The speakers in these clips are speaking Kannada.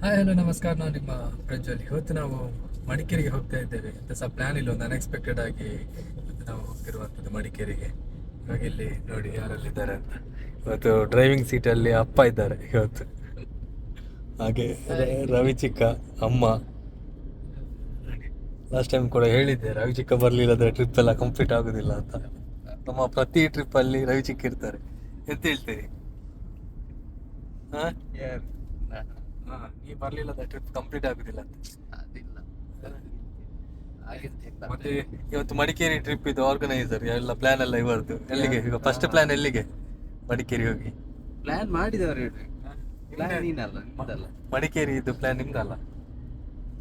ಹಲೋ ನಮಸ್ಕಾರ. ನಾವು ನಿಮ್ಮ ಪ್ರಜ್ವಲ್. ಇವತ್ತು ನಾವು ಮಡಿಕೇರಿಗೆ ಹೋಗ್ತಾ ಇದ್ದೇವೆ. ಅಂತ ಸಹ ಪ್ಲಾನ್ ಇಲ್ಲ, ಒಂದು ಅನ್ಎಕ್ಸ್ಪೆಕ್ಟೆಡ್ ಆಗಿ ಇವತ್ತು ನಾವು ಹೋಗ್ತಿರುವಂಥದ್ದು ಮಡಿಕೇರಿಗೆ. ಇವಾಗ ಇಲ್ಲಿ ನೋಡಿ ಯಾರೆಲ್ಲಿದ್ದಾರೆ ಅಂತ. ಇವತ್ತು ಡ್ರೈವಿಂಗ್ ಸೀಟಲ್ಲಿ ಅಪ್ಪ ಇದ್ದಾರೆ ಇವತ್ತು, ಹಾಗೆ ರವಿ ಚಿಕ್ಕ ಅಮ್ಮ. ಲಾಸ್ಟ್ ಟೈಮ್ ಕೂಡ ಹೇಳಿದ್ದೆ, ರವಿ ಚಿಕ್ಕ ಬರಲಿಲ್ಲದ್ರೆ ಟ್ರಿಪ್ ಎಲ್ಲ ಕಂಪ್ಲೀಟ್ ಆಗೋದಿಲ್ಲ ಅಂತ. ನಮ್ಮ ಪ್ರತಿ ಟ್ರಿಪ್ಪಲ್ಲಿ ರವಿ ಚಿಕ್ಕ ಇರ್ತಾರೆ. ಎಂತ ಹೇಳ್ತೀರಿ? ಹಾಂ, ನೀ ಬರ್ಲಿಲ್ಲ ಟ್ರಿಪ್ ಕಂಪ್ಲೀಟ್ ಆಗುದಿಲ್ಲ ಅಂತ. ಮತ್ತೆ ಇವತ್ತು ಮಡಿಕೇರಿ ಟ್ರಿಪ್ ಇದು ಆರ್ಗನೈಸರ್ ಎಲ್ಲ ಪ್ಲಾನ್ ಎಲ್ಲ ಇವರದ್ದು. ಎಲ್ಲಿಗೆ ಈಗ ಫಸ್ಟ್ ಪ್ಲಾನ್ ಎಲ್ಲಿಗೆ? ಮಡಿಕೇರಿ ಹೋಗಿ ಪ್ಲಾನ್ ಮಾಡಿದವರು ಮಡಿಕೇರಿ ಇದು ಪ್ಲಾನ್ ನಿಮ್ದಲ್ಲ?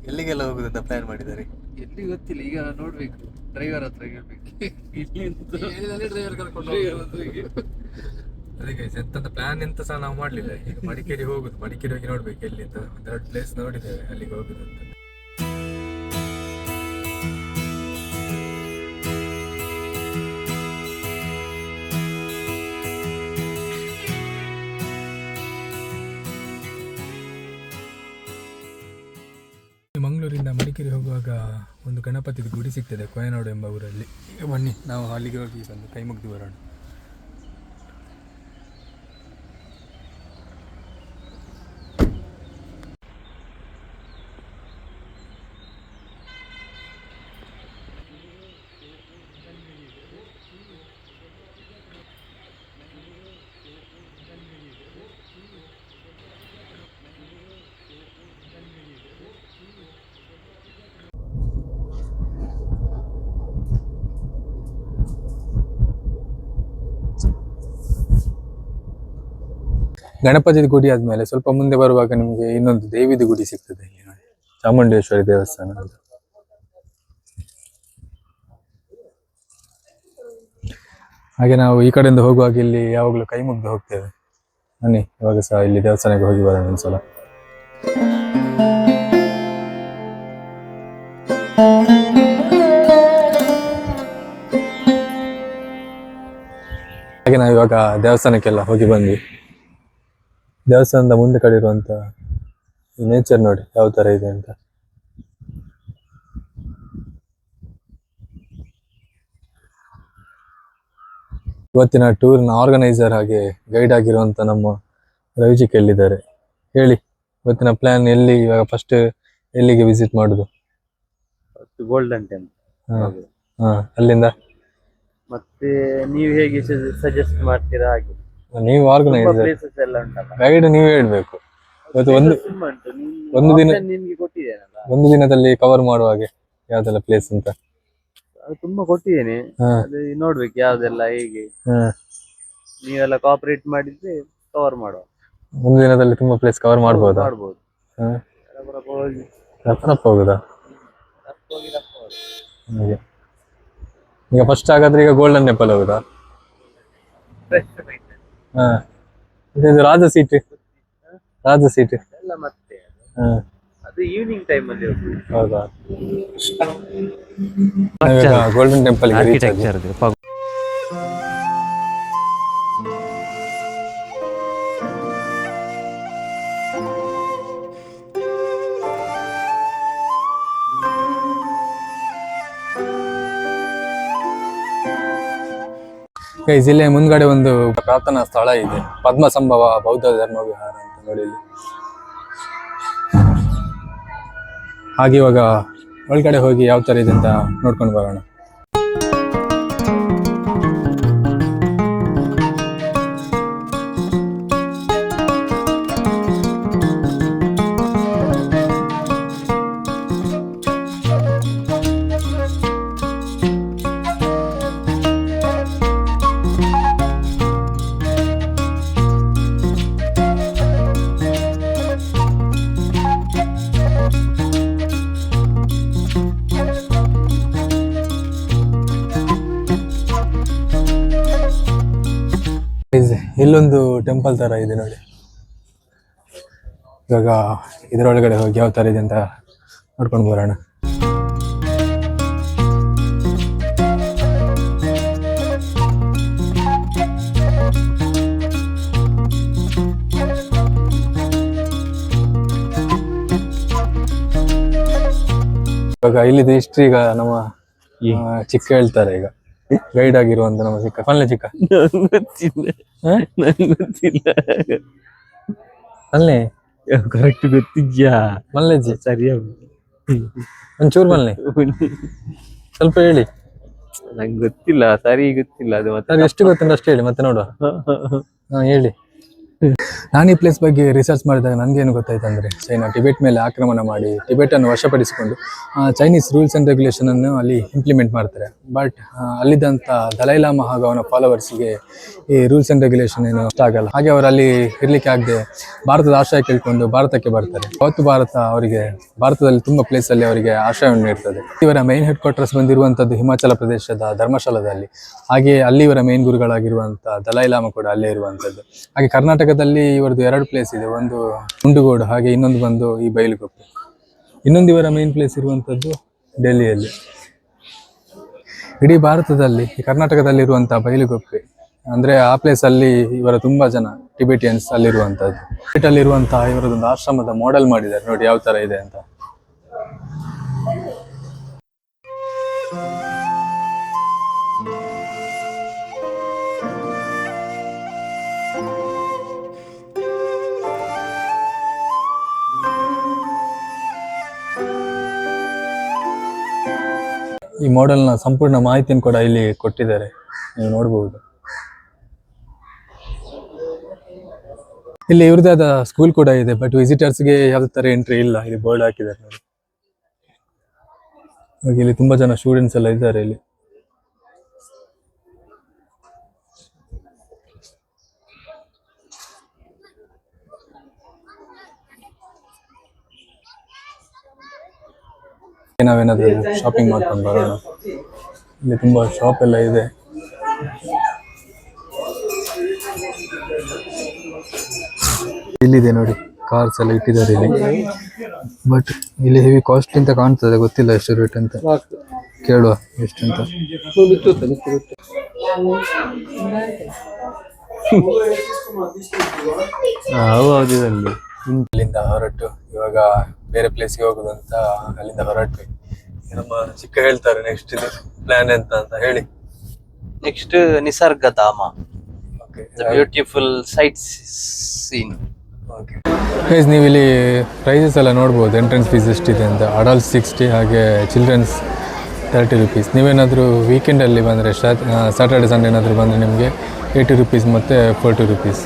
ಎಲ್ಲಿಗೆಲ್ಲ ಹೋಗುದಂತ ಪ್ಲಾನ್ ಮಾಡಿದ್ದಾರೆ? ಎಲ್ಲಿ ಗೊತ್ತಿಲ್ಲ, ಈಗ ನೋಡ್ಬೇಕು. ಡ್ರೈವರ್ ಹತ್ರ ಕೇಳ್ಬೇಕು. ಅದಕ್ಕೆ ಎಂತ ಪ್ಲಾನ್ ಎಂತ ಸಹ ನಾವು ಮಾಡ್ಲಿಲ್ಲ. ಈಗ ಮಡಿಕೇರಿ ಹೋಗುದು, ಮಡಿಕೇರಿ ಹೋಗಿ ನೋಡ್ಬೇಕು ಎಲ್ಲಿಂದ. ಒಂದೆರಡು ಪ್ಲೇಸ್ ನೋಡಿದ್ದೇವೆ, ಅಲ್ಲಿಗೆ ಹೋಗುದು ಅಂತ. ಮಂಗಳೂರಿಂದ ಮಡಿಕೇರಿ ಹೋಗುವಾಗ ಒಂದು ಗಣಪತಿದು ಗುಡಿ ಸಿಗ್ತದೆ ಕೊಯನಾಡು ಎಂಬ ಊರಲ್ಲಿ. ಈಗ ಬನ್ನಿ ನಾವು ಅಲ್ಲಿಗೆ ಹೋಗಿ ಬಂದು ಕೈ ಮುಗ್ದು ಬರೋಣ. ಗಣಪತಿ ಗುಡಿ ಆದ್ಮೇಲೆ ಸ್ವಲ್ಪ ಮುಂದೆ ಬರುವಾಗ ನಿಮಗೆ ಇನ್ನೊಂದು ದೇವಿದು ಗುಡಿ ಸಿಗ್ತದೆ ಇಲ್ಲಿ ನೋಡಿ, ಚಾಮುಂಡೇಶ್ವರಿ ದೇವಸ್ಥಾನ ಅಂತ. ಹಾಗೆ ನಾವು ಈ ಕಡೆಯಿಂದ ಹೋಗುವಾಗ ಇಲ್ಲಿ ಯಾವಾಗಲೂ ಕೈ ಮುಗ್ದು ಹೋಗ್ತೇವೆ. ಬನ್ನಿ ಇವಾಗ ಸಹ ಇಲ್ಲಿ ದೇವಸ್ಥಾನಕ್ಕೆ ಹೋಗಿ ಬರೋಣ ಒಂದ್ಸಲ. ಹಾಗೆ ನಾವು ಇವಾಗ ದೇವಸ್ಥಾನಕ್ಕೆಲ್ಲ ಹೋಗಿ ಬಂದ್ವಿ. ದೇವಸ್ಥಾನದ ಮುಂದೆ ಕಡೆ ಇರುವಂತ ನೇಚರ್ ನೋಡಿ ಯಾವ ತರ ಇದೆ ಅಂತ. ಇವತ್ತಿನ ಟೂರ್ನ ಆರ್ಗನೈಸರ್ ಹಾಗೆ ಗೈಡ್ ಆಗಿರುವಂತ ನಮ್ಮ ರವಿಜಿಕ್ ಎಲ್ಲಿದ್ದಾರೆ ಹೇಳಿ? ಇವತ್ತಿನ ಪ್ಲಾನ್ ಎಲ್ಲಿ? ಇವಾಗ ಫಸ್ಟ್ ಎಲ್ಲಿಗೆ ವಿಸಿಟ್ ಮಾಡುದು? Golden temple. ಅಲ್ಲಿಂದ ಮತ್ತೆ ನೀವು ಹೇಗೆ ಸಜೆಸ್ಟ್ ಮಾಡ್ತೀರಾ ಹಾಗೆ. ನೀವು ಆರ್ಗನೈಸರ್, ಪ್ಲೇಸಸ್ ಎಲ್ಲ ಉಂಟಲ್ಲ, ಗೈಡ್ ನೀವೇ ಹೇಳ್ಬೇಕು. ಇವತ್ತು ಒಂದು ದಿನ ನಿಮ್ಗೆ ಕೊಟ್ಟಿದ್ದೇನಲ್ಲ, ಒಂದು ದಿನದಲ್ಲಿ ಕವರ್ ಮಾಡುವ ಹಾಗೆ ಯಾವ್ದೆಲ್ಲ ಪ್ಲೇಸ್ ಅಂತ ಅದು ತುಂಬಾ ಕೊಟ್ಟಿದ್ದೇನೆ. ಅದು ನೋಡ್ಬೇಕು ಯಾವ್ದೆಲ್ಲ ಹೇಗೆ. ನೀವೆಲ್ಲ ಕೋಆಪರೇಟ್ ಮಾಡಿದ್ರೆ ಕವರ್ ಮಾಡುವ. ಒಂದು ದಿನದಲ್ಲಿ ತುಂಬಾ ಪ್ಲೇಸ್ ಕವರ್ ಮಾಡ್ಬೋದಾ? ಮಾಡ್ಬೋದು. ರತ್ನಪ್ಪ ಹೋಗುದಾ? ಹಾಗೆ ಈಗ ಫಸ್ಟ್ ಹಾಗಾದ್ರೆ ಈಗ ಗೋಲ್ಡನ್ ಟೆಂಪಲ್ ಹೋಗುದಾ? ಇದು ರಾಜ ಸೀಟ್ ಎಲ್ಲ ಮತ್ತೆ ಅದು ಈವ್ನಿಂಗ್ ಟೈಮ್ ಅಲ್ಲಿ ಹೌದಾ? ಗೋಲ್ಡನ್ ಟೆಂಪಲ್ ಆರ್ಕಿಟೆಕ್ಚರ್ ಜಿಲ್ಲೆ ಮುಂದ್ಗಡೆ ಒಂದು ಪ್ರಾರ್ಥನಾ ಸ್ಥಳ ಇದೆ, ಪದ್ಮಸಂಭವ ಬೌದ್ಧ ಧರ್ಮ ವಿಹಾರ ಅಂತ ನೋಡಿ ಇಲ್ಲಿ. ಹಾಗೆ ಇವಾಗ ಒಳಗಡೆ ಹೋಗಿ ಯಾವ ತರ ಇದೆ ಅಂತ ನೋಡ್ಕೊಂಡು ಬರೋಣ. ಇಲ್ಲೊಂದು ಟೆಂಪಲ್ ತರ ಇದೆ ನೋಡಿ. ಇವಾಗ ಇದರೊಳಗಡೆ ಹೋಗಿ ಯಾವ ತರ ಇದೆ ಅಂತ ನೋಡ್ಕೊಂಡು ಬರೋಣ. ಇವಾಗ ಇಲ್ಲಿದ್ದು ಹಿಸ್ಟ್ರಿ ಈಗ ನಮ್ಮ ಚಿಕ್ಕ ಹೇಳ್ತಾರೆ ಈಗ ಗೈಡ್ ಆಗಿರುವಂತ ನಮ್ಮ ಚಿಕ್ಕ ಫನ್ಲೆ ಚಿಕ್ಕ ಗೊತ್ತಿಲ್ಲ ಅಲ್ಲೇ ಕರೆಕ್ಟ್ ಗೊತ್ತಿದ್ಯಾ ಮಲ್ಲೆಜ್ಜಿ ಸರಿಯಾ ಒಂಚೂರು ಮಲ್ಲೆ ಸ್ವಲ್ಪ ಹೇಳಿ. ನಂಗೆ ಗೊತ್ತಿಲ್ಲ, ಸರಿ ಗೊತ್ತಿಲ್ಲ ಅದು. ಮತ್ತೆ ಎಷ್ಟು ಗೊತ್ತುಂಟು ಅಷ್ಟು ಹೇಳಿ, ಮತ್ತೆ ನೋಡುವ. ಹೇಳಿ. ನಾನು ಈ ಪ್ಲೇಸ್ ಬಗ್ಗೆ ರಿಸರ್ಚ್ ಮಾಡಿದಾಗ ನನಗೇನು ಗೊತ್ತಾಯ್ತು ಅಂದರೆ, ಚೈನಾ ಟಿಬೆಟ್ ಮೇಲೆ ಆಕ್ರಮಣ ಮಾಡಿ ಟಿಬೆಟನ್ನು ವಶಪಡಿಸಿಕೊಂಡು ಚೈನೀಸ್ ರೂಲ್ಸ್ ಆ್ಯಂಡ್ ರೆಗ್ಯುಲೇಷನನ್ನು ಅಲ್ಲಿ ಇಂಪ್ಲಿಮೆಂಟ್ ಮಾಡ್ತಾರೆ. ಬಟ್ ಅಲ್ಲಿದ್ದಂಥ ದಲೈಲಾಮ ಹಾಗೂ ಅವನ ಫಾಲೋವರ್ಸಿಗೆ ಈ ರೂಲ್ಸ್ ಆ್ಯಂಡ್ ರೆಗ್ಯುಲೇಷನ್ ಏನು ಇಷ್ಟ ಆಗಲ್ಲ. ಹಾಗೆ ಅವರು ಅಲ್ಲಿ ಇರಲಿಕ್ಕೆ ಆಗದೆ ಭಾರತದ ಆಶ್ರಯ ಕೇಳಿಕೊಂಡು ಭಾರತಕ್ಕೆ ಬರ್ತಾರೆ. ಅವತ್ತು ಅವರಿಗೆ ಭಾರತದಲ್ಲಿ ತುಂಬ ಪ್ಲೇಸಲ್ಲಿ ಅವರಿಗೆ ಆಶ್ರಯವನ್ನು ನೀಡ್ತದೆ. ಇವರ ಮೈನ್ ಹೆಡ್ ಕ್ವಾರ್ಟರ್ಸ್ ಬಂದಿರುವಂಥದ್ದು ಹಿಮಾಚಲ ಪ್ರದೇಶದ ಧರ್ಮಶಾಲದಲ್ಲಿ. ಹಾಗೆ ಅಲ್ಲಿ ಇವರ ಮೇನ್ ಗುರುಗಳಾಗಿರುವಂಥ ದಲೈಲಾಮ ಕೂಡ ಅಲ್ಲೇ ಇರುವಂಥದ್ದು. ಹಾಗೆ ಕರ್ನಾಟಕದಲ್ಲಿ ಇವರದ್ದು 2 ಪ್ಲೇಸ್ ಇದೆ, ಒಂದು ಮುಂಡಗೋಡು, ಹಾಗೆ ಇನ್ನೊಂದು ಬಂದು ಈ ಬೈಲುಗುಪ್ಪೆ. ಇನ್ನೊಂದು ಇವರ ಮೇನ್ ಪ್ಲೇಸ್ ಇರುವಂಥದ್ದು ಡೆಲ್ಲಿಯಲ್ಲಿ. ಇಡೀ ಭಾರತದಲ್ಲಿ ಈ ಕರ್ನಾಟಕದಲ್ಲಿರುವಂಥ ಬೈಲುಗುಪ್ಪೆ ಅಂದರೆ ಆ ಪ್ಲೇಸಲ್ಲಿ ಇವರ ತುಂಬ ಜನ ಟಿಬೆಟಿಯನ್ಸ್ ಅಲ್ಲಿರುವಂಥದ್ದು. ಟಿಬೆಟಲ್ಲಿರುವಂತಹ ಇವರದೊಂದು ಆಶ್ರಮದ ಮಾಡೆಲ್ ಮಾಡಿದ್ದಾರೆ ನೋಡಿ ಯಾವ ಥರ ಇದೆ ಅಂತ. ಈ ಮಾಡೆಲ್ನ ಸಂಪೂರ್ಣ ಮಾಹಿತಿಯನ್ನು ಕೂಡ ಇಲ್ಲಿ ಕೊಟ್ಟಿದ್ದಾರೆ, ನೀವು ನೋಡಬಹುದು. ಇಲ್ಲಿ ಇವ್ರದೇ ಆದ ಸ್ಕೂಲ್ ಕೂಡ ಇದೆ, ಬಟ್ ವಿಸಿಟರ್ಸ್ಗೆ ಯಾವುದೇ ಥರ ಎಂಟ್ರಿ ಇಲ್ಲ. ಇಲ್ಲಿ ಬೋರ್ಡ್ ಹಾಕಿದ್ದಾರೆ ನೋಡಿ. ಹಾಗೆ ಇಲ್ಲಿ ತುಂಬಾ ಜನ ಸ್ಟೂಡೆಂಟ್ಸ್ ಎಲ್ಲ ಇದ್ದಾರೆ ಇಲ್ಲಿ. ನಾವೇನಾದ್ರೂ ಶಾಪಿಂಗ್ ಮಾಡ್ಕೊಂಡು ಬರೋಣ. ಇಲ್ಲಿ ತುಂಬಾ ಶಾಪ್ ಎಲ್ಲ ಇದೆ. ಇಲ್ಲಿದೆ ನೋಡಿ, ಕಾರ್ಸ್ ಎಲ್ಲ ಇಟ್ಟಿದ್ದಾರೆ ಇಲ್ಲಿ. ಬಟ್ ಇಲ್ಲಿ ಹೆವಿ ಕಾಸ್ಟ್ಲಿ ಅಂತ ಕಾಣ್ತದೆ, ಗೊತ್ತಿಲ್ಲ ಎಷ್ಟು ರೇಟ್ ಅಂತ. ಕೇಳುವ ಎಷ್ಟು ಅಂತ. ಹೌದಿದಲ್ಲಿ ಅಲ್ಲಿಂದ ಹೊರಟು ಇವಾಗ ಬೇರೆ ಪ್ಲೇಸ್ಗೆ ಹೋಗುದು ಅಂತ ಅಲ್ಲಿಂದ ಹೊರಟ್ವಿ. ನಮ್ಮ ಚಿಕ್ಕ ಹೇಳ್ತಾರೆ ನೆಕ್ಸ್ಟ್ ಇದು ಪ್ಲಾನ್ ಎಂತ ಅಂತ ಹೇಳಿ. Next Nisargadhama, beautiful sight scene. Guys, ನೀವು ಇಲ್ಲಿ ಪ್ರೈಸಸ್ ಎಲ್ಲ ನೋಡ್ಬೋದು. ಎಂಟ್ರೆನ್ಸ್ ಫೀಸ್ ಎಷ್ಟಿದೆ ಅಂತ. ಅಡಲ್ಟ್ 60, ಹಾಗೆ ಚಿಲ್ಡ್ರನ್ಸ್ 30 rupees. ನೀವೇನಾದರೂ ವೀಕೆಂಡಲ್ಲಿ ಬಂದರೆ, ಸ್ಯಾಟರ್ಡೆ ಸಂಡೇ ಏನಾದರೂ ಬಂದರೆ ನಿಮಗೆ 80 rupees ಮತ್ತು 40 rupees.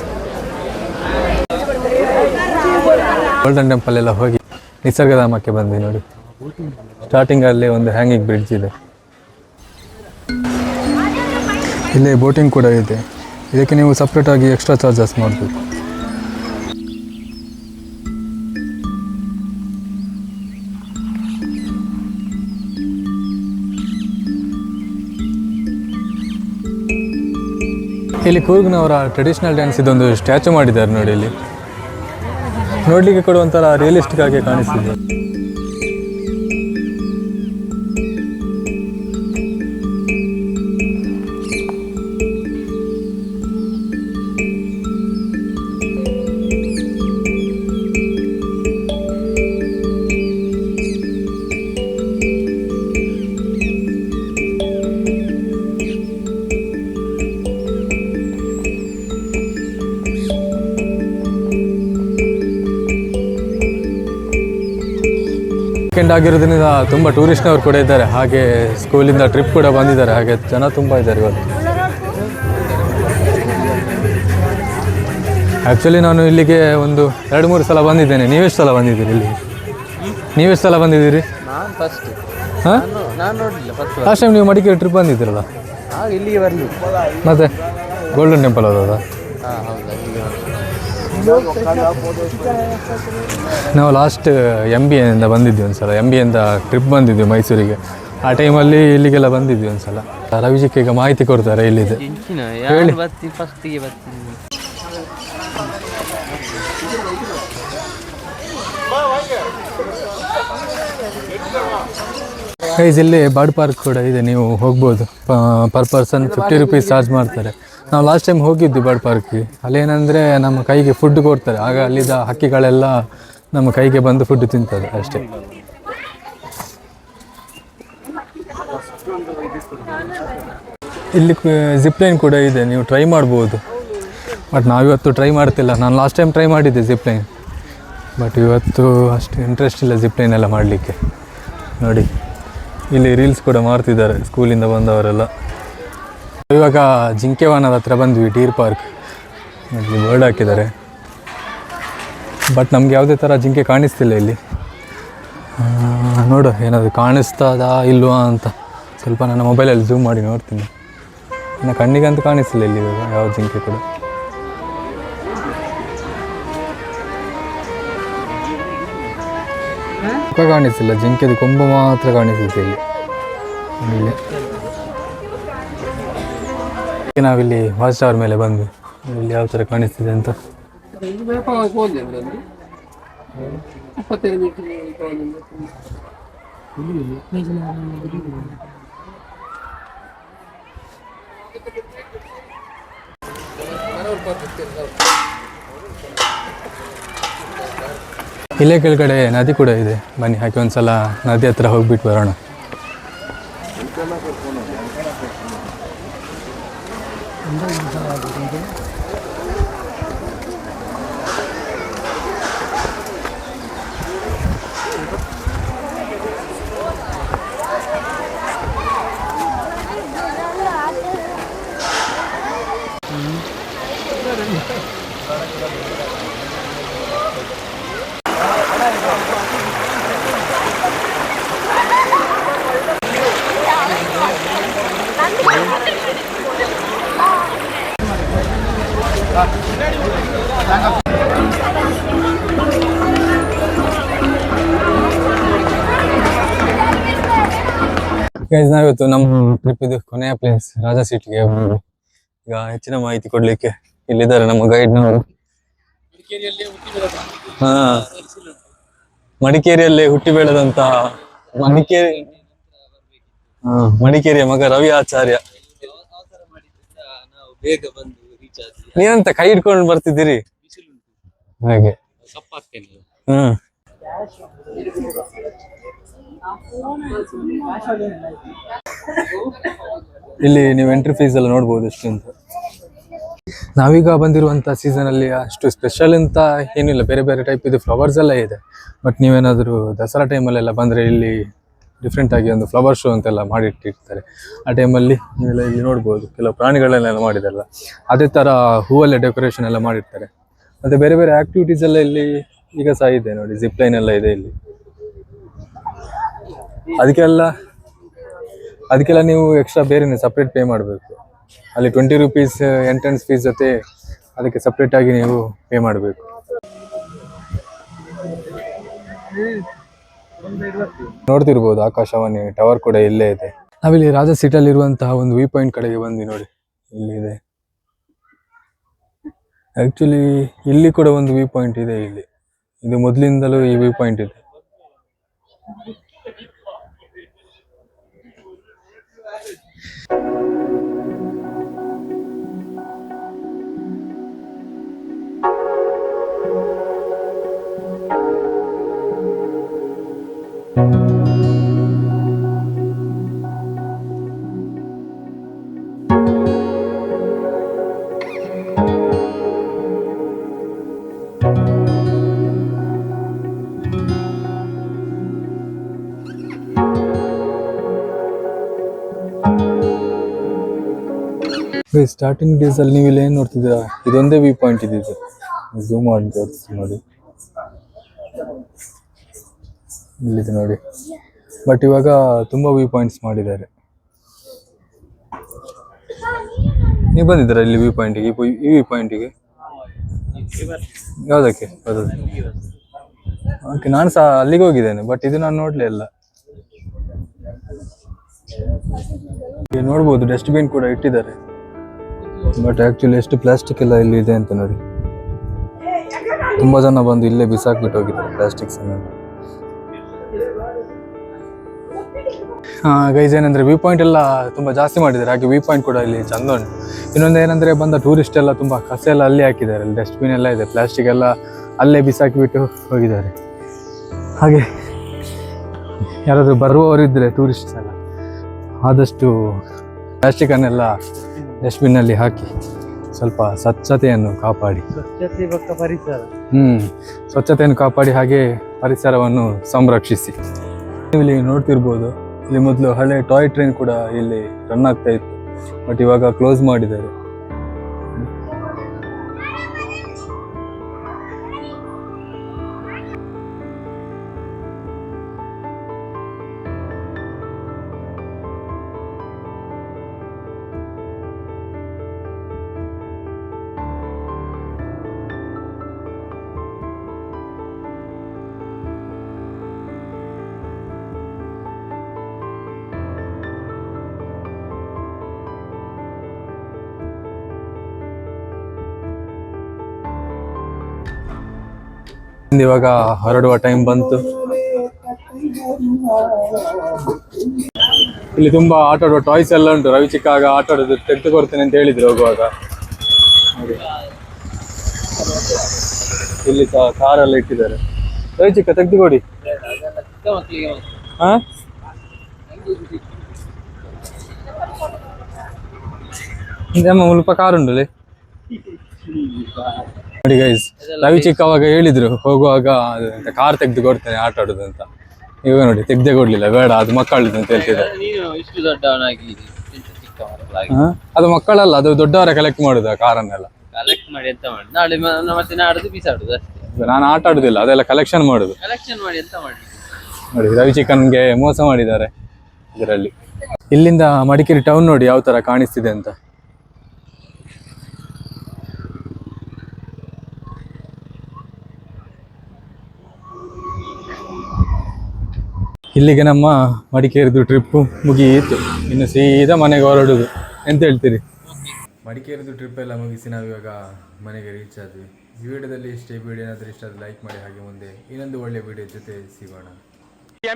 ಗೋಲ್ಡನ್ ಟೆಂಪಲ್ ಎಲ್ಲ ಹೋಗಿ ನಿಸರ್ಗಧಾಮಕ್ಕೆ ಬಂದ್ವಿ ನೋಡಿ. ಸ್ಟಾರ್ಟಿಂಗಲ್ಲಿ ಒಂದು ಹ್ಯಾಂಗಿಂಗ್ ಬ್ರಿಡ್ಜ್ ಇದೆ. ಇಲ್ಲಿ ಬೋಟಿಂಗ್ ಕೂಡ ಇದೆ. ಇದಕ್ಕೆ ನೀವು ಸಪ್ರೇಟಾಗಿ ಎಕ್ಸ್ಟ್ರಾ ಚಾರ್ಜಸ್ ಮಾಡಬೇಕು. ಇಲ್ಲಿ ಕೂರ್ಗ್ನವರ ಟ್ರೆಡಿಷನಲ್ ಡ್ಯಾನ್ಸ್ ಇದೊಂದು ಸ್ಟ್ಯಾಚು ಮಾಡಿದ್ದಾರೆ ನೋಡಿ. ಇಲ್ಲಿ ನೋಡ್ಲಿಕ್ಕೆ ಕೂಡ ಒಂಥರ ರಿಯಲಿಸ್ಟಿಕ್ ಆಗಿ ಕಾಣಿಸ್ತಿದೆ. ವೀಕೆಂಡ್ ಆಗಿರೋದ್ರಿಂದ ತುಂಬ ಟೂರಿಸ್ಟ್ನವ್ರು ಕೂಡ ಇದ್ದಾರೆ. ಹಾಗೆ ಸ್ಕೂಲಿಂದ ಟ್ರಿಪ್ ಕೂಡ ಬಂದಿದ್ದಾರೆ. ಹಾಗೆ ಜನ ತುಂಬ ಇದ್ದಾರೆ ಇವತ್ತು. ಆ್ಯಕ್ಚುಲಿ ನಾನು ಇಲ್ಲಿಗೆ ಒಂದು 2-3 ಸಲ ಬಂದಿದ್ದೇನೆ. ನೀವೆಷ್ಟು ಸಲ ಬಂದಿದ್ದೀರಿ ಇಲ್ಲಿ? ನೀವೆಷ್ಟು ಸಲ ಬಂದಿದ್ದೀರಿ? ಹಾಂ, ಲಾಸ್ಟ್ ಟೈಮ್ ನೀವು ಮಡಿಕೇರಿ ಟ್ರಿಪ್ ಬಂದಿದ್ದೀರಲ್ಲ, ಇಲ್ಲಿಗೆ ಬರಲಿ. ಮತ್ತೆ ಗೋಲ್ಡನ್ ಟೆಂಪಲ್ ಹೋದ? ನಾವು ಲಾಸ್ಟ್ MBA ಇಂದ ಬಂದಿದ್ವಿ ಒಂದ್ಸಲ. MBA ಇಂದ ಟ್ರಿಪ್ ಬಂದಿದ್ವಿ ಮೈಸೂರಿಗೆ. ಆ ಟೈಮಲ್ಲಿ ಇಲ್ಲಿಗೆಲ್ಲ ಬಂದಿದ್ವಿ ಒಂದ್ಸಲ. ರವಿಜಿಕ್ಕೆ ಈಗ ಮಾಹಿತಿ ಕೊಡ್ತಾರೆ ಇಲ್ಲಿದೆ. ಹೇಳಿ. ಗೈಸ್, ಇಲ್ಲಿ ಬರ್ಡ್ ಪಾರ್ಕ್ ಕೂಡ ಇದೆ, ನೀವು ಹೋಗ್ಬೋದು. ಪರ್ ಪರ್ಸನ್ 50 rupees ಚಾರ್ಜ್ ಮಾಡ್ತಾರೆ. ನಾವು ಲಾಸ್ಟ್ ಟೈಮ್ ಹೋಗಿದ್ವಿ ಬರ್ಡ್ ಪಾರ್ಕ್ಗೆ. ಅಲ್ಲೇನಂದರೆ ನಮ್ಮ ಕೈಗೆ ಫುಡ್ ಕೊಡ್ತಾರೆ. ಆಗ ಅಲ್ಲಿದ್ದ ಹಕ್ಕಿಗಳೆಲ್ಲ ನಮ್ಮ ಕೈಗೆ ಬಂದು ಫುಡ್ ತಿಂತದೆ ಅಷ್ಟೇ. ಇಲ್ಲಿ ಜಿಪ್ಲೈನ್ ಕೂಡ ಇದೆ, ನೀವು ಟ್ರೈ ಮಾಡ್ಬೋದು. ಬಟ್ ನಾವಿವತ್ತು ಟ್ರೈ ಮಾಡ್ತಿಲ್ಲ. ನಾನು ಲಾಸ್ಟ್ ಟೈಮ್ ಟ್ರೈ ಮಾಡಿದ್ದೆ ಜಿಪ್ಲೈನ್, ಬಟ್ ಇವತ್ತು ಅಷ್ಟು ಇಂಟ್ರೆಸ್ಟ್ ಇಲ್ಲ ಜಿಪ್ಲೈನ್ ಎಲ್ಲ ಮಾಡಲಿಕ್ಕೆ. ನೋಡಿ ಇಲ್ಲಿ ರೀಲ್ಸ್ ಕೂಡ ಮಾಡ್ತಿದ್ದಾರೆ ಸ್ಕೂಲಿಂದ ಬಂದವರೆಲ್ಲ. ಇವಾಗ ಜಿಂಕೆವಾನದ ಹತ್ರ ಬಂದ್ವಿ, ಡೀರ್ ಪಾರ್ಕ್. ಇಲ್ಲಿ ಬೋರ್ಡ್ ಹಾಕಿದ್ದಾರೆ, ಬಟ್ ನಮ್ಗೆ ಯಾವುದೇ ಥರ ಜಿಂಕೆ ಕಾಣಿಸ್ತಿಲ್ಲ ಇಲ್ಲಿ. ನೋಡು ಏನಾದರೂ ಕಾಣಿಸ್ತದಾ ಇಲ್ವಾ ಅಂತ ಸ್ವಲ್ಪ ನನ್ನ ಮೊಬೈಲಲ್ಲಿ ಝೂಮ್ ಮಾಡಿ ನೋಡ್ತೀನಿ. ಇನ್ನು ಕಣ್ಣಿಗಂತೂ ಕಾಣಿಸ್ತಿಲ್ಲ ಇಲ್ಲಿ ಇವಾಗ ಯಾವ ಜಿಂಕೆ ಕೂಡ. ಮುಖ ಕಾಣಿಸ್ತಿಲ್ಲ, ಜಿಂಕೆದು ಕೊಂಬು ಮಾತ್ರ ಕಾಣಿಸುತ್ತೆ ಇಲ್ಲಿ. ನಾವಿಲ್ಲಿ ವಾಚ್ ಟವರ್ ಮೇಲೆ ಬಂದು ಇಲ್ಲಿ ಯಾವ ಥರ ಕಾಣಿಸ್ತಿದೆ ಅಂತ. ಇಲ್ಲೇ ಕೆಳಗಡೆ ನದಿ ಕೂಡ ಇದೆ, ಬನ್ನಿ ಹಾಕಿ ಒಂದ್ಸಲ ನದಿ ಹತ್ರ ಹೋಗ್ಬಿಟ್ಟು ಬರೋಣ. ನಾವಿವತ್ತು ನಮ್ಮ ಟ್ರಿಪ್ ಇದು ಕೊನೆಯ ಪ್ಲೇಸ್ ರಾಜಾ ಸೀಟ್ಗೆ. ಈಗ ಹೆಚ್ಚಿನ ಮಾಹಿತಿ ಕೊಡ್ಲಿಕ್ಕೆ ಇಲ್ಲಿದ್ದಾರೆ ನಮ್ಮ ಗೈಡ್ನವರು. ಮಡಿಕೇರಿಯಲ್ಲೇ ಹುಟ್ಟಿ ಬೆಳೆದಂತ ಮಡಿಕೇರಿಯ ಮಗ ರವಿ ಆಚಾರ್ಯ. ನೀನಂತ ಕೈ ಹಿಡ್ಕೊಂಡು ಬರ್ತಿದ್ದೀರಿ ಹಾಗೆ. ಇಲ್ಲಿ ನೀವು ಎಂಟ್ರಿ ಫೀಸ್ ಎಲ್ಲ ನೋಡ್ಬೋದು ಎಷ್ಟು ಅಂತ. ನಾವೀಗ ಬಂದಿರುವಂತ ಸೀಸನ್ ಅಲ್ಲಿ ಅಷ್ಟು ಸ್ಪೆಷಲ್ ಅಂತ ಏನಿಲ್ಲ, ಬೇರೆ ಬೇರೆ ಟೈಪ್ ಇದು ಫ್ಲವರ್ಸ್ ಎಲ್ಲ ಇದೆ. ಬಟ್ ನೀವೇನಾದರೂ ದಸರಾ ಟೈಮಲ್ಲೆಲ್ಲ ಬಂದರೆ ಇಲ್ಲಿ ಡಿಫ್ರೆಂಟ್ ಆಗಿ ಒಂದು ಫ್ಲವರ್ ಶೋ ಅಂತೆಲ್ಲ ಮಾಡಿಟ್ಟಿರ್ತಾರೆ. ಆ ಟೈಮಲ್ಲಿ ನೀವೆಲ್ಲ ಇಲ್ಲಿ ನೋಡ್ಬೋದು ಕೆಲವು ಪ್ರಾಣಿಗಳನ್ನೆಲ್ಲ ಮಾಡಿದಲ್ಲ, ಅದೇ ಥರ ಹೂವಲ್ಲೇ ಡೆಕೋರೇಷನ್ ಎಲ್ಲ ಮಾಡಿರ್ತಾರೆ. ಮತ್ತು ಬೇರೆ ಬೇರೆ ಆ್ಯಕ್ಟಿವಿಟೀಸ್ ಎಲ್ಲ ಇಲ್ಲಿ ಈಗ ಸಹ ಇದೆ ನೋಡಿ, ಜಿಪ್ಲೈನ್ ಎಲ್ಲ ಇದೆ ಇಲ್ಲಿ. ಅದಕ್ಕೆಲ್ಲ ನೀವು ಎಕ್ಸ್ಟ್ರಾ ಬೇರೆನೇ ಸಪ್ರೇಟ್ ಪೇ ಮಾಡಬೇಕು. ಅಲ್ಲಿ 20 ರೂಪೀಸ್ ಎಂಟ್ರೆನ್ಸ್ ಫೀಸ್ ಜೊತೆ ಅದಕ್ಕೆ ಸಪ್ರೇಟಾಗಿ ನೀವು ಪೇ ಮಾಡಬೇಕು. ನೋಡ್ತಿರ್ಬೋದು ಆಕಾಶವಾಣಿ ಟವರ್ ಕೂಡ ಇಲ್ಲೇ ಇದೆ. ನಾವಿಲ್ಲಿ ರಾಜಾ ಸೀಟಲ್ಲಿ ಇರುವಂತಹ ಒಂದು ವ್ಯೂ ಪಾಯಿಂಟ್ ಕಡೆಗೆ ಬಂದ್ವಿ ನೋಡಿ, ಇಲ್ಲಿದೆ. ಆಕ್ಚುಲಿ ಇಲ್ಲಿ ಕೂಡ ಒಂದು ವ್ಯೂ ಪಾಯಿಂಟ್ ಇದೆ ಇಲ್ಲಿ. ಇದು ಮೊದಲಿಂದಲೂ ಈ ವ್ಯೂ ಪಾಯಿಂಟ್ ಇದೆ. ಸ್ಟಾರ್ಟಿಂಗ್ ಡೇಸ್ ಅಲ್ಲಿ ನೀವು ಇಲ್ಲಿ ಏನ್ ನೋಡ್ತಿದ್ದೀರಾ, ಇದೊಂದೇ ವ್ಯೂ ಪಾಯಿಂಟ್ ಇದೆ. ಝೂಮ್ ಮಾಡಿ ತೋರಿಸ್ತೀನಿ ನೋಡಿ, ಇಲ್ಲಿದೆ ನೋಡಿ. ಬಟ್ ಇವಾಗ ತುಂಬಾ ವ್ಯೂ ಪಾಯಿಂಟ್ಸ್ ಮಾಡಿದ್ದಾರೆ. ನೀವು ಬಂದಿದ್ದೀರಾ ಇಲ್ಲಿ ವ್ಯೂ ಪಾಯಿಂಟಿಗೆ? ಈ ವ್ಯೂ ಪಾಯಿಂಟಿಗೆ ಯಾವುದಕ್ಕೆ? ಓಕೆ, ನಾನು ಸಹ ಅಲ್ಲಿಗೆ ಹೋಗಿದ್ದೇನೆ, ಬಟ್ ಇದು ನಾನು ನೋಡ್ಲೇ ಇಲ್ಲ. ನೋಡ್ಬೋದು ಡಸ್ಟ್ಬಿನ್ ಕೂಡ ಇಟ್ಟಿದ್ದಾರೆ. ಬಟ್ ಆಕ್ಚುಲಿ ಎಷ್ಟು ಪ್ಲಾಸ್ಟಿಕ್ ಎಲ್ಲ ಇಲ್ಲಿ ಇದೆ ಅಂತ ನೋಡಿ. ತುಂಬಾ ಜನ ಬಂದು ಇಲ್ಲೇ ಬಿಸಾಕ್ಬಿಟ್ಟು ಹೋಗಿದ್ದಾರೆ ಪ್ಲಾಸ್ಟಿಕ್ಸ್ ಅನ್ನ. ಗೈಸ್, ಏನಂದ್ರೆ ವ್ಯೂ ಪಾಯಿಂಟ್ ಎಲ್ಲ ತುಂಬಾ ಜಾಸ್ತಿ ಮಾಡಿದ್ದಾರೆ, ಹಾಗೆ ವ್ಯೂ ಪಾಯಿಂಟ್ ಕೂಡ ಇಲ್ಲಿ ಚಂದ ಉಂಟು. ಇನ್ನೊಂದು ಏನಂದ್ರೆ ಬಂದ ಟೂರಿಸ್ಟ್ ಎಲ್ಲ ತುಂಬಾ ಕಸ ಎಲ್ಲ ಅಲ್ಲಿ ಹಾಕಿದ್ದಾರೆ. ಅಲ್ಲಿ ಡಸ್ಟ್ಬಿನ್ ಎಲ್ಲ ಇದೆ, ಪ್ಲಾಸ್ಟಿಕ್ ಎಲ್ಲ ಅಲ್ಲೇ ಬಿಸಾಕಿಬಿಟ್ಟು ಹೋಗಿದ್ದಾರೆ. ಹಾಗೆ ಯಾರಾದ್ರೂ ಬರುವವರಿದ್ರೆ ಟೂರಿಸ್ಟ್ಸ್ ಎಲ್ಲ ಆದಷ್ಟು ಪ್ಲಾಸ್ಟಿಕನ್ನೆಲ್ಲ ಡಸ್ಟ್ಬಿನ್ನಲ್ಲಿ ಹಾಕಿ ಸ್ವಲ್ಪ ಸ್ವಚ್ಛತೆಯನ್ನು ಕಾಪಾಡಿ. ಸ್ವಚ್ಛತೆ ಪಕ್ಕ ಪರಿಸರ. ಸ್ವಚ್ಛತೆಯನ್ನು ಕಾಪಾಡಿ ಹಾಗೆ ಪರಿಸರವನ್ನು ಸಂರಕ್ಷಿಸಿ. ಇಲ್ಲಿ ನೋಡ್ತಿರ್ಬೋದು, ಇಲ್ಲಿ ಮೊದಲು ಹಳೆ ಟಾಯ್ ಟ್ರೈನ್ ಕೂಡ ಇಲ್ಲಿ ರನ್ ಆಗ್ತಾ ಇತ್ತು, ಬಟ್ ಇವಾಗ ಕ್ಲೋಸ್ ಮಾಡಿದ್ದಾರೆ. ಇವಾಗ ಹೊರಡುವ ಟೈಮ್ ಬಂತು. ಇಲ್ಲಿ ತುಂಬಾ ಆಟ ಆಡುವ ಟಾಯ್ಸ್ ಎಲ್ಲ ಉಂಟು. ರವಿ ಚಿಕ್ಕ ಆಗ ಆಟ ಆಡೋದು ತೆಗೆದು ಕೊಡ್ತೇನೆ ಅಂತ ಹೇಳಿದ್ರು ಹೋಗುವಾಗ. ಇಲ್ಲಿ ಸಹ ಕಾರೆಲ್ಲ ಇಟ್ಟಿದ್ದಾರೆ. ರವಿ ಚಿಕ್ಕ ತೆಗೆದು ಕೊಡಿ. ಹಾ, ಮುಲ್ಪ ಕಾರ್ ಉಂಟಲ್ಲಿ. ನೋಡಿ ಗೈಸ್, ರವಿ ಚಿಕ್ಕ ಅವಾಗ ಹೇಳಿದ್ರು ಹೋಗುವಾಗ ಕಾರ್ ತೆಗ್ದು ಕೊಡ್ತೇನೆ ಆಟ ಆಡುದು ಅಂತ. ಇವಾಗ ನೋಡಿ ತೆಗ್ದೇ ಕೊಡ್ಲಿಲ್ಲ, ಬೇಡ ಅದು ಮಕ್ಕಳದ್ದು ಅಂತ ಹೇಳ್ತಿದ್ದಾರೆ. ಅದು ಮಕ್ಕಳಲ್ಲ, ಅದು ದೊಡ್ಡವರ ಕಲೆಕ್ಟ್ ಮಾಡುದು ಕಾರನ್ನೆಲ್ಲ. ಕಲೆಕ್ಟ್ ಮಾಡಿ ಎಂತ ಮಾಡಿ ನಾಳೆ ಮತ್ತೆ ನಾಡ್ದು ಬೀಸಾಡುದು ಅಷ್ಟೇ. ನಾನು ಆಟ ಆಡುದಿಲ್ಲ, ಅದೆಲ್ಲ ಕಲೆಕ್ಷನ್ ಮಾಡುದು. ಕಲೆಕ್ಷನ್ ಮಾಡಿ ಎಂತ ಮಾಡಿ. ನೋಡಿ ರವಿ ಚಿಕ್ಕನ್ಗೆ ಮೋಸ ಮಾಡಿದ್ದಾರೆ ಇದರಲ್ಲಿ. ಇಲ್ಲಿಂದ ಮಡಿಕೇರಿ ಟೌನ್ ನೋಡಿ ಯಾವ ತರ ಕಾಣಿಸ್ತಿದೆ ಅಂತ. ಇಲ್ಲಿಗೆ ನಮ್ಮ ಮಡಿಕೇರಿದು ಟ್ರಿಪ್ಪು ಮುಗಿಯಿತು. ಇನ್ನು ಸೀದಾ ಮನೆಗೆ ಹೊರಡುದು. ಎಂತ ಹೇಳ್ತೀರಿ? ಮಡಿಕೇರಿದು ಟ್ರಿಪ್ ಎಲ್ಲ ಮುಗಿಸಿ ನಾವಿವಾಗ ಮನೆಗೆ ರೀಚ್ ಆದ್ವಿ. ಈ ವಿಡಿಯೋದಲ್ಲಿ ಇಷ್ಟೇ. ವಿಡಿಯೋ ಏನಾದರೂ ಇಷ್ಟ ಆದರೆ ಲೈಕ್ ಮಾಡಿ. ಹಾಗೆ ಮುಂದೆ ಇನ್ನೊಂದು ಒಳ್ಳೆ ವಿಡಿಯೋ ಜೊತೆ ಸಿಗೋಣ.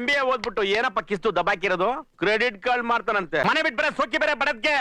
MBA ಓದ್ಬಿಟ್ಟು ಏನಪ್ಪ ಕಿಸ್ತು ದಬಾಕಿರೋದು? Credit card ಮಾಡ್ತಾನಂತೆ. ಮನೆ ಬಿಟ್ಟು ಬೇರೆ ಸೋಕಿ ಬೇರೆ ಬಡದ್ಗೆ